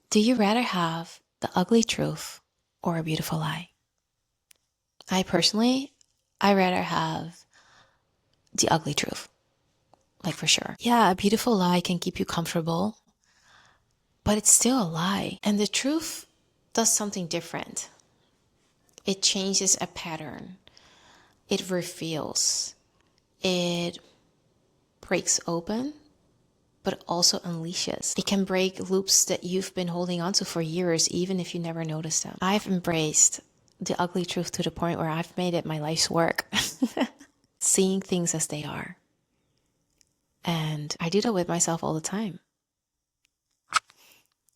Do you rather have the ugly truth or a beautiful lie? I personally, I rather have the ugly truth, like for sure. Yeah, a beautiful lie can keep you comfortable, but it's still a lie. And the truth does something different. It changes a pattern. It reveals. It breaks open, but also unleashes. It can break loops that you've been holding on to for years, even if you never noticed them. I've embraced the ugly truth to the point where I've made it my life's work. Seeing things as they are. And I do that with myself all the time.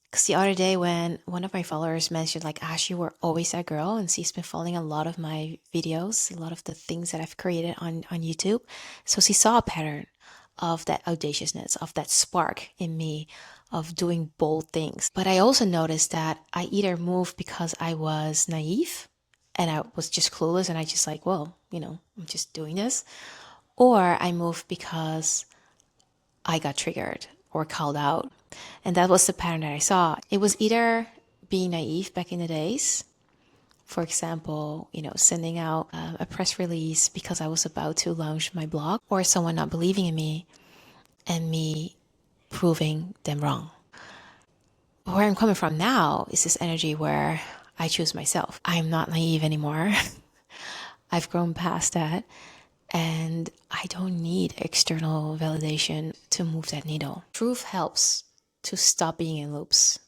Because the other day when one of my followers mentioned like, Ash, you were always that girl, and she's been following a lot of my videos, a lot of the things that I've created on YouTube. So she saw a pattern of that audaciousness, of that spark in me, of doing bold things. But I also noticed that I either moved because I was naive and I was just clueless and I just like, well, I'm just doing this. Or I moved because I got triggered or called out. And that was the pattern that I saw. It was either being naive back in the days, for example, sending out a press release because I was about to launch my blog, or someone not believing in me and me proving them wrong. Where I'm coming from now is this energy where I choose myself. I'm not naive anymore. I've grown past that. And I don't need external validation to move that needle. Truth helps to stop being in loops,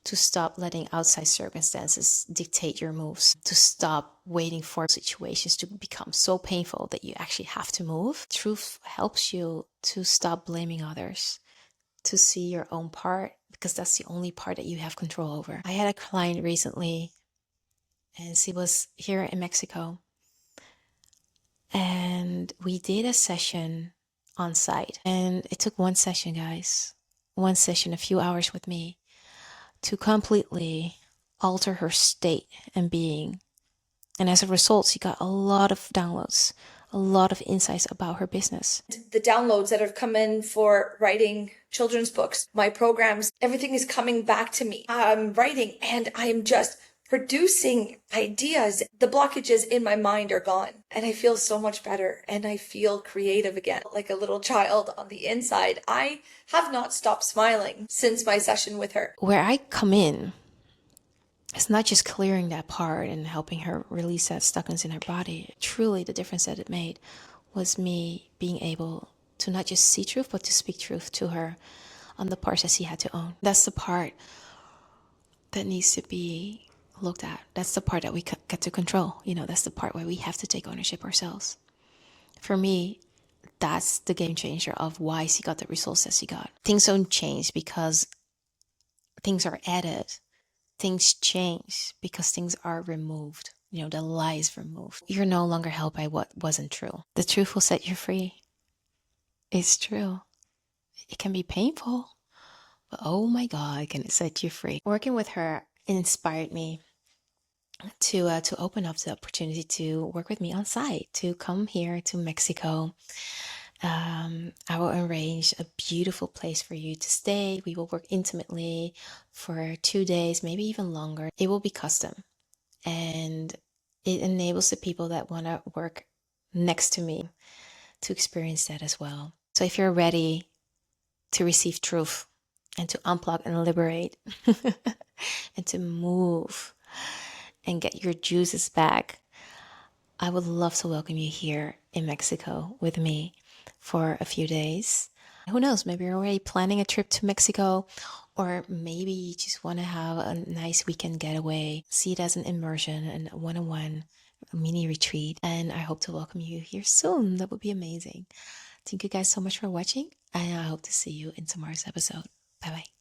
to stop letting outside circumstances dictate your moves, to stop waiting for situations to become so painful that you actually have to move. Truth helps you to stop blaming others, to see your own part, because that's the only part that you have control over. I had a client recently, and she was here in Mexico. And we did a session on site. And it took one session, guys. One session, a few hours with me, to completely alter her state and being. And as a result, she got a lot of downloads, a lot of insights about her business. The downloads that have come in for writing children's books, my programs, everything is coming back to me. I'm writing and I'm just producing ideas. The blockages in my mind are gone and I feel so much better and I feel creative again, like a little child on the inside. I have not stopped smiling since my session with her. Where I come in, it's not just clearing that part and helping her release that stuckness in her body. Truly, the difference that it made was me being able to not just see truth, but to speak truth to her on the parts that she had to own. That's the part that needs to be looked at. That's the part that we get to control. That's the part where we have to take ownership ourselves. For me, that's the game changer of why she got the results that she got. Things don't change because things are added. Things change because things are removed. The lie is removed. You're no longer held by what wasn't true. The truth will set you free. It's true. It can be painful, but oh my God, can it set you free? Working with her inspired me to open up the opportunity to work with me on site, to come here to Mexico. I will arrange a beautiful place for you to stay. We will work intimately for 2 days, maybe even longer. It will be custom, and it enables the people that want to work next to me to experience that as well. So if you're ready to receive truth and to unplug and liberate and to move and get your juices back, I would love to welcome you here in Mexico with me for a few days. Who knows, maybe you're already planning a trip to Mexico, or maybe you just want to have a nice weekend getaway. See it as an immersion and a one-on-one mini retreat. And I hope to welcome you here soon. That would be amazing. Thank you guys so much for watching, and I hope to see you in tomorrow's episode. Bye-bye.